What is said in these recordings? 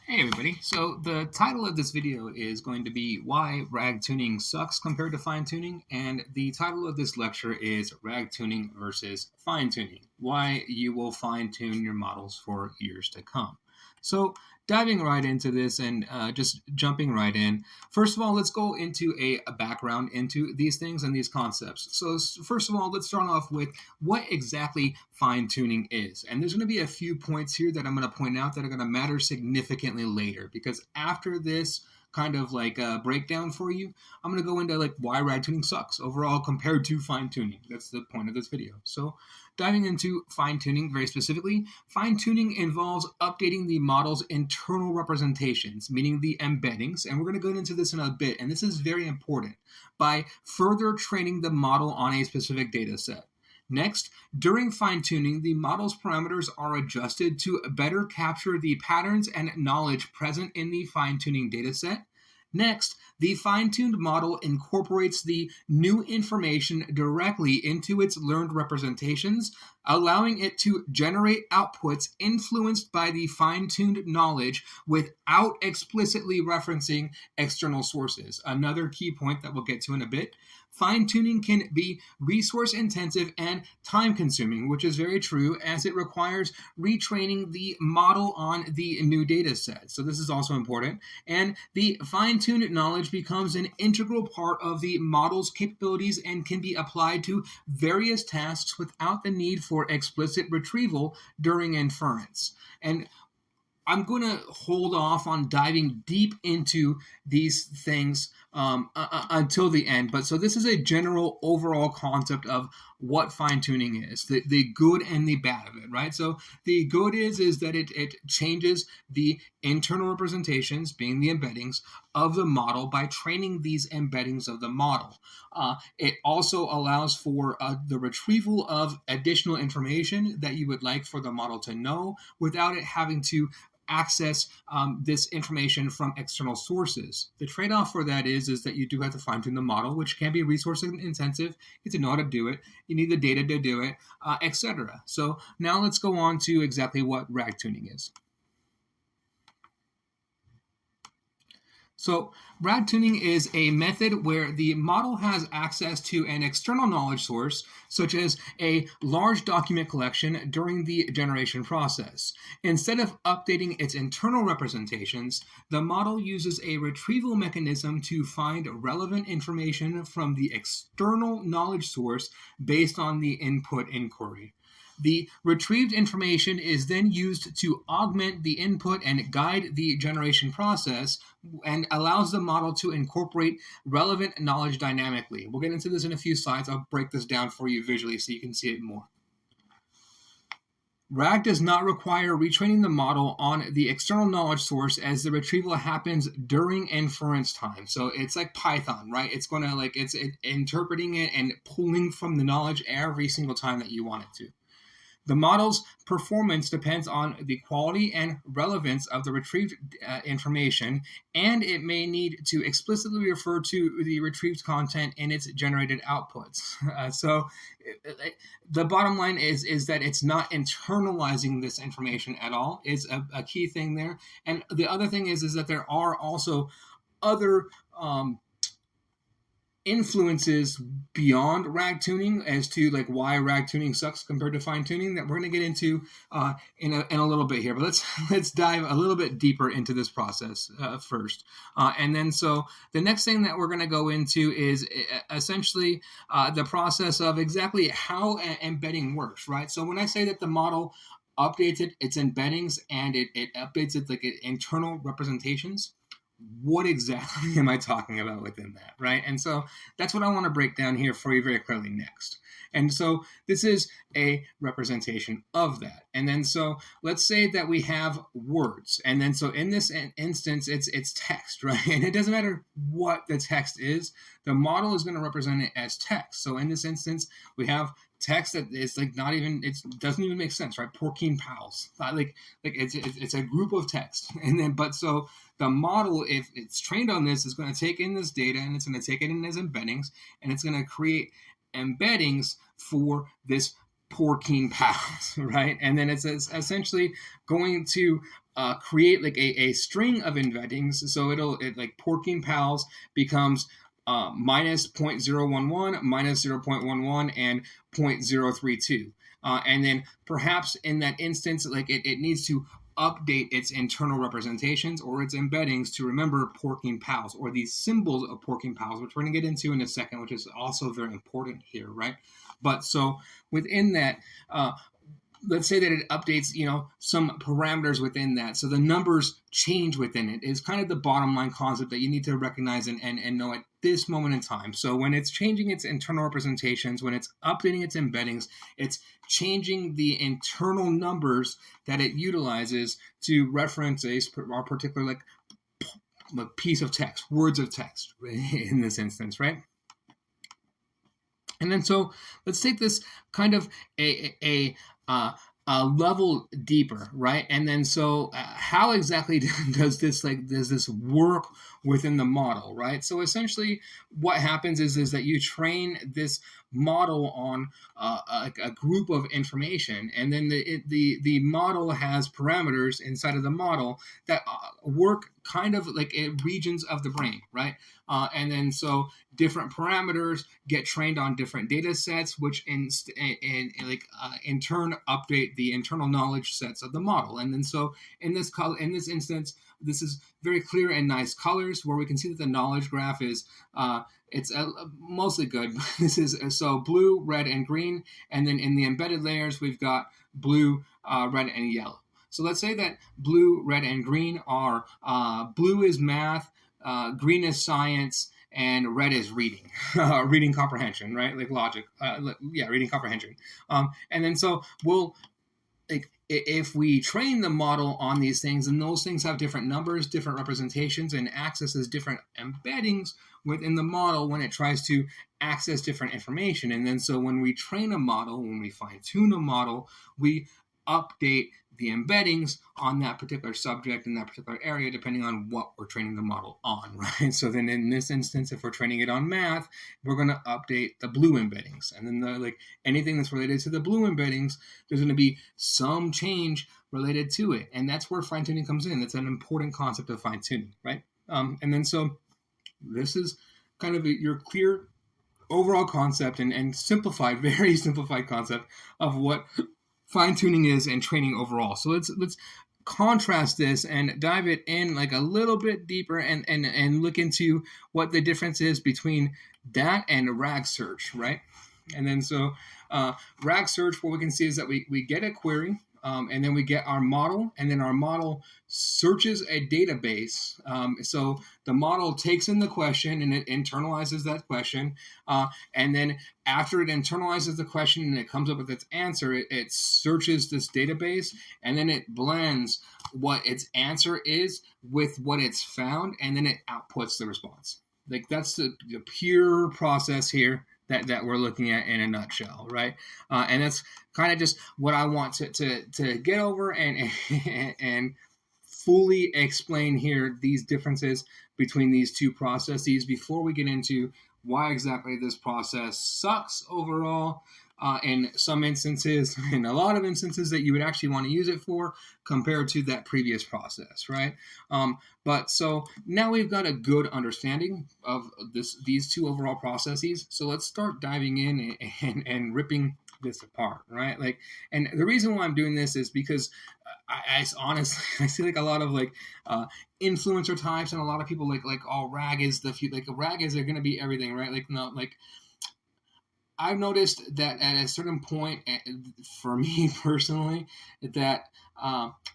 Hey everybody, so the title of this video is going to be Why Rag Tuning Sucks Compared to Fine Tuning, and the title of this lecture is Rag Tuning versus Fine Tuning, Why You Will Fine Tune Your Models for Years to Come. So diving right into this and just jumping right in, first of all, let's go into a background into these things and these concepts. So first of all, let's start off with what exactly fine tuning is. And there's going to be a few points here that I'm going to point out that are going to matter significantly later, because after this kind of like breakdown for you, I'm going to go into like why rag tuning sucks overall compared to fine tuning. That's the point of this video. So diving into fine tuning very specifically, fine tuning involves updating the model's internal representations, meaning the embeddings, and we're going to go into this in a bit, and this is very important, by further training the model on a specific data set. Next, during fine-tuning, the model's parameters are adjusted to better capture the patterns and knowledge present in the fine-tuning dataset. Next, the fine-tuned model incorporates the new information directly into its learned representations, allowing it to generate outputs influenced by the fine-tuned knowledge without explicitly referencing external sources. Another key point that we'll get to in a bit. Fine-tuning can be resource-intensive and time-consuming, which is very true, as it requires retraining the model on the new data set. So this is also important. And the fine-tuned knowledge becomes an integral part of the model's capabilities and can be applied to various tasks without the need for explicit retrieval during inference. And I'm going to hold off on diving deep into these things until the end. But so this is a general overall concept of what fine-tuning is, the good and the bad of it, right? So the good is that it changes the internal representations, being the embeddings, of the model by training these embeddings of the model. It also allows for the retrieval of additional information that you would like for the model to know without it having to access this information from external sources. The trade-off for that is that you do have to fine-tune the model, which can be resource intensive. You have to know how to do it. You need the data to do it, etc. So now let's go on to exactly what rag tuning is. So rag tuning is a method where the model has access to an external knowledge source, such as a large document collection during the generation process. Instead of updating its internal representations, the model uses a retrieval mechanism to find relevant information from the external knowledge source based on the input inquiry. The retrieved information is then used to augment the input and guide the generation process and allows the model to incorporate relevant knowledge dynamically. We'll get into this in a few slides. I'll break this down for you visually so you can see it more. RAG does not require retraining the model on the external knowledge source, as the retrieval happens during inference time. So it's like Python, right? It's going to it's interpreting it and pulling from the knowledge every single time that you want it to. The model's performance depends on the quality and relevance of the retrieved information, and it may need to explicitly refer to the retrieved content in its generated outputs. So the bottom line is that it's not internalizing this information at all. It's a key thing there. And the other thing is that there are also other influences beyond rag tuning as to like why rag tuning sucks compared to fine tuning that we're going to get into in a little bit here. But let's dive a little bit deeper into this process first, and then so the next thing that we're going to go into is essentially the process of exactly how embedding works, right? So when I say that the model updates its embeddings and it updates its like internal representations, what exactly am I talking about within that, right? And so that's what I want to break down here for you very clearly next. And so this is a representation of that. And then so let's say that we have words. And then so in this instance, it's text, right? And it doesn't matter what the text is, the model is going to represent it as text. So in this instance, we have text that is like not even, it doesn't even make sense, right? Porkine pals, like it's a group of text. And then, but so the model, if it's trained on this, is going to take in this data and it's going to take it in as embeddings, and it's going to create embeddings for this porkine pals, right? And then it's essentially going to create like a string of embeddings. So like porking pals becomes minus 0.011, minus 0.11, and 0.032. And then perhaps in that instance, like it needs to update its internal representations or its embeddings to remember porking pals or these symbols of porking pals, which we're going to get into in a second, which is also very important here, right? But so within that, let's say that it updates, some parameters within that. So the numbers change within it is kind of the bottom line concept that you need to recognize and know at this moment in time. So when it's changing its internal representations, when it's updating its embeddings, it's changing the internal numbers that it utilizes to reference a particular like piece of text, words of text in this instance, right? And then so let's take this kind of a level deeper, right? And then so how exactly does this work within the model, right? So essentially what happens is that you train this model on a group of information, and then the model has parameters inside of the model that work kind of like regions of the brain, right? And then so different parameters get trained on different data sets, which in turn update the internal knowledge sets of the model. And then so in this instance, this is very clear and nice colors where we can see that the knowledge graph is it's mostly good. This is so blue, red, and green, and then in the embedded layers we've got blue, red, and yellow. So let's say that blue, red, and green are blue is math, green is science, and red is reading, reading comprehension, right? Like logic, reading comprehension. And then so we'll if we train the model on these things, and those things have different numbers, different representations, and accesses different embeddings within the model when it tries to access different information. And then so when we train a model, when we fine tune a model, we update the embeddings on that particular subject in that particular area, depending on what we're training the model on, right? So then in this instance, if we're training it on math, we're going to update the blue embeddings. And then anything that's related to the blue embeddings, there's going to be some change related to it. And that's where fine-tuning comes in. That's an important concept of fine-tuning, right? And then so this is kind of your clear overall concept and simplified, very simplified concept of what fine-tuning is and training overall. So let's contrast this and dive it in like a little bit deeper and look into what the difference is between that and RAG search, right? And then so RAG search, what we can see is that we get a query, and then we get our model, and then our model searches a database. So the model takes in the question and it internalizes that question. And then after it internalizes the question and it comes up with its answer, it searches this database, and then it blends what its answer is with what it's found, and then it outputs the response. Like that's the pure process here that we're looking at in a nutshell, right? And that's kind of just what I want to get over and fully explain here, these differences between these two processes before we get into why exactly this process sucks overall in some instances, in a lot of instances that you would actually want to use it for compared to that previous process, right? But so now we've got a good understanding of these two overall processes. So let's start diving in and ripping this apart, right? And the reason why I'm doing this is because I honestly I see a lot of influencer types and a lot of people oh, RAG is RAG is going to be everything, right? I've noticed that at a certain point, for me personally, that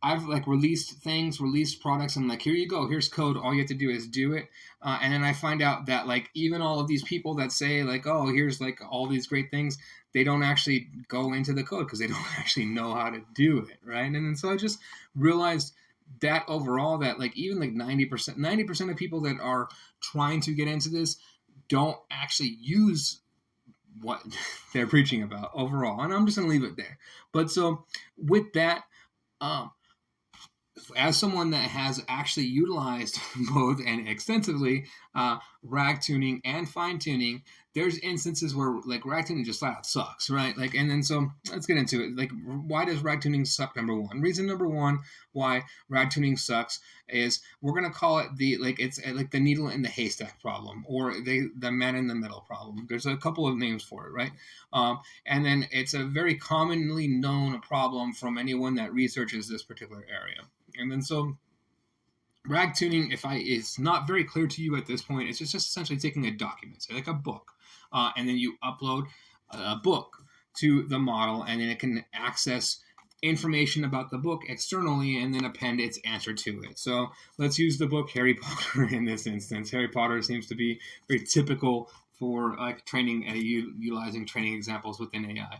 I've released products, and here you go, here's code, all you have to do is do it. And then I find out that even all of these people that say oh, here's all these great things, they don't actually go into the code because they don't actually know how to do it, right? And then so I just realized that overall that even 90% of people that are trying to get into this don't actually use what they're preaching about overall. And I'm just going to leave it there. But so with that, as someone that has actually utilized both and extensively RAG tuning and fine tuning, there's instances where like rag tuning just flat out sucks, right? Like, and then so let's get into it. Like, why does rag tuning suck? Number one, reason number one why rag tuning sucks is we're gonna call it the like it's like the needle in the haystack problem, or the man in the middle problem. There's a couple of names for it, right? And then it's a very commonly known problem from anyone that researches this particular area. And then so rag tuning, if it's not very clear to you at this point, it's just essentially taking a document, say like a book, and then you upload a book to the model, and then it can access information about the book externally and then append its answer to it. So let's use the book Harry Potter in this instance. Harry Potter seems to be very typical for like training, utilizing training examples within AI.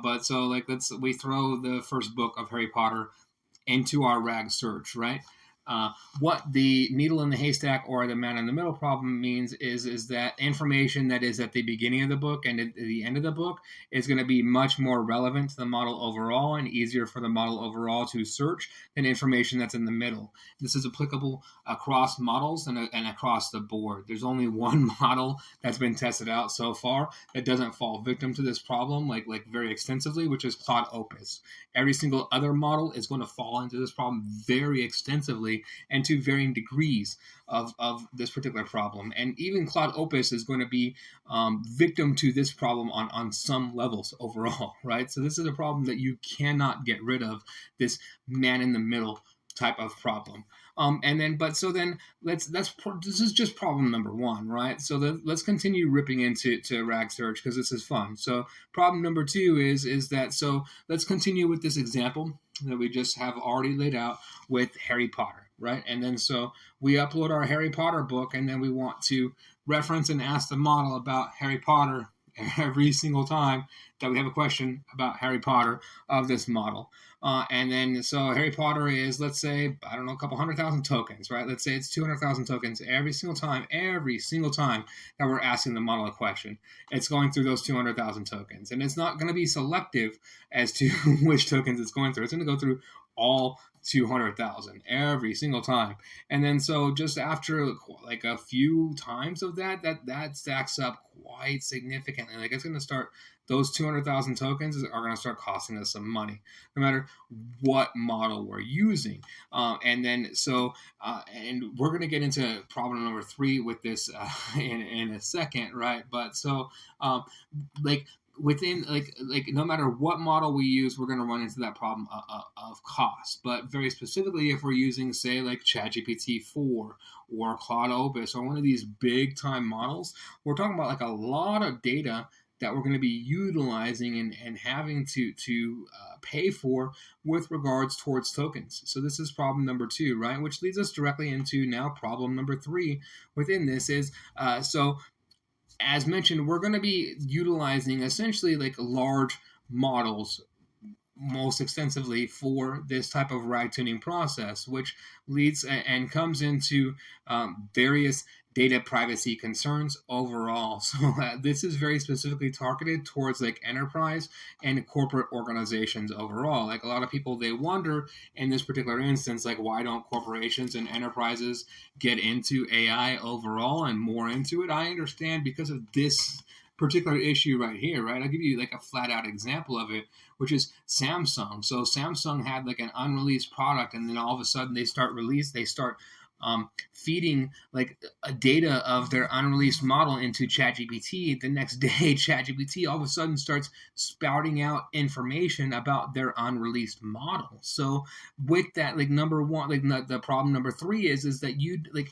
But so like we throw the first book of Harry Potter into our RAG search, right? What the needle in the haystack or the man in the middle problem means is that information that is at the beginning of the book and at the end of the book is going to be much more relevant to the model overall and easier for the model overall to search than information that's in the middle. This is applicable across models and across the board. There's only one model that's been tested out so far that doesn't fall victim to this problem like very extensively, which is Claude Opus. Every single other model is going to fall into this problem very extensively and to varying degrees of this particular problem. And even Claude Opus is going to be victim to this problem on some levels overall, right? So this is a problem that you cannot get rid of, this man in the middle type of problem. This is just problem number one, right? So let's continue ripping into RAG search because this is fun. So problem number two is that, so let's continue with this example that we just have already laid out with Harry Potter, right? And then so we upload our Harry Potter book, and then we want to reference and ask the model about Harry Potter every single time that we have a question about Harry Potter of this model. And then so Harry Potter is, let's say, I don't know, a couple 100,000 tokens, right? Let's say it's 200,000 tokens every single time that we're asking the model a question. It's going through those 200,000 tokens. And it's not going to be selective as to which tokens it's going through. It's going to go through all 200,000 every single time. And then so just after like a few times of that stacks up quite significantly. Like it's going to start, those 200,000 tokens are going to start costing us some money, no matter what model we're using. And we're going to get into problem number three with this in a second, right? But so within no matter what model we use, we're going to run into that problem of cost. But very specifically, if we're using, say, like ChatGPT 4 or Claude Opus or one of these big time models, we're talking about like a lot of data that we're going to be utilizing and having to pay for with regards towards tokens. So this is problem number two, right? Which leads us directly into now problem number three within this is, so as mentioned, we're going to be utilizing essentially like large models most extensively for this type of RAG tuning process, which leads and comes into various data privacy concerns overall. So this is very specifically targeted towards like enterprise and corporate organizations overall. Like a lot of people, they wonder in this particular instance, like why don't corporations and enterprises get into AI overall and more into it? I understand because of this particular issue right here, right? I'll give you like a flat out example of it, which is Samsung. So Samsung had like an unreleased product, and then all of a sudden they start feeding like a data of their unreleased model into ChatGPT. The next day, ChatGPT all of a sudden starts spouting out information about their unreleased model. So with that, like number one, like the problem number three is that you like,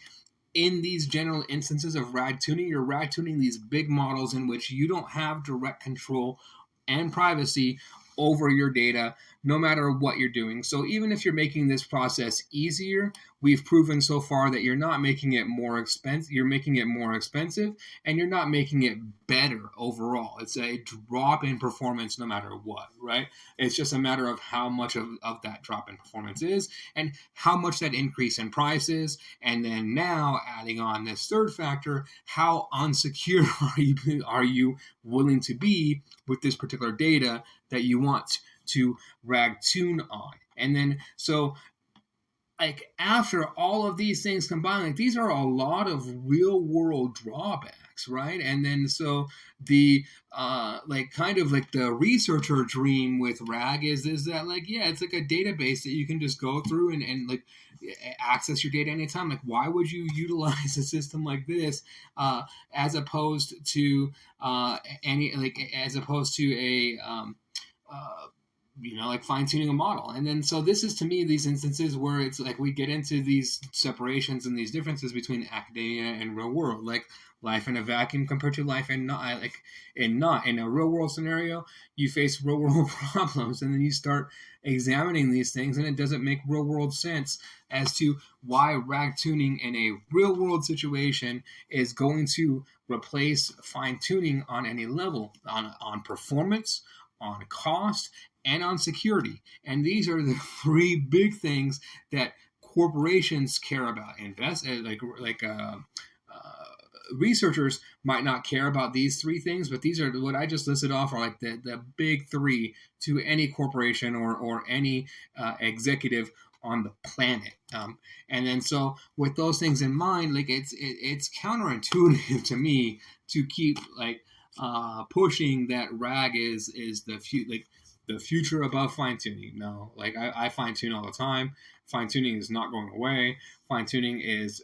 in these general instances of RAG tuning, you're RAG tuning these big models in which you don't have direct control and privacy over your data, no matter what you're doing. So even if you're making this process easier, we've proven so far that you're not making it more expensive. You're making it more expensive, and you're not making it better overall. It's a drop in performance no matter what, right? It's just a matter of how much of that drop in performance is and how much that increase in price is. And then now adding on this third factor, how unsecure are you willing to be with this particular data that you want to RAG tune on? And then so like after all of these things combined, like these are a lot of real world drawbacks, right? And then so the like kind of like the researcher dream with RAG is that like yeah, it's like a database that you can just go through and like access your data anytime. Like why would you utilize a system like this as opposed to any like as opposed to a uh, like fine tuning a model. And then so this is to me these instances where it's like we get into these separations and these differences between academia and real world, like life in a vacuum compared to life in not like in a real world scenario. You face real world problems, and then you start examining these things, and it doesn't make real world sense as to why rag tuning in a real world situation is going to replace fine tuning on any level, on performance, on cost, and on security. And these are the three big things that corporations care about. Researchers might not care about these three things, but these are what I just listed off are like the big three to any corporation or any executive on the planet. And then so with those things in mind, like it's counterintuitive to me to keep like pushing that rag is the future above fine tuning. No, like I fine tune all the time. Fine tuning is not going away. Fine tuning it's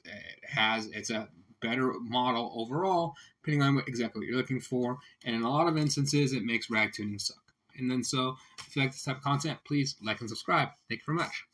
a better model overall, depending on exactly what you're looking for. And in a lot of instances, it makes rag tuning suck. And then so if you like this type of content, please like and subscribe. Thank you very much.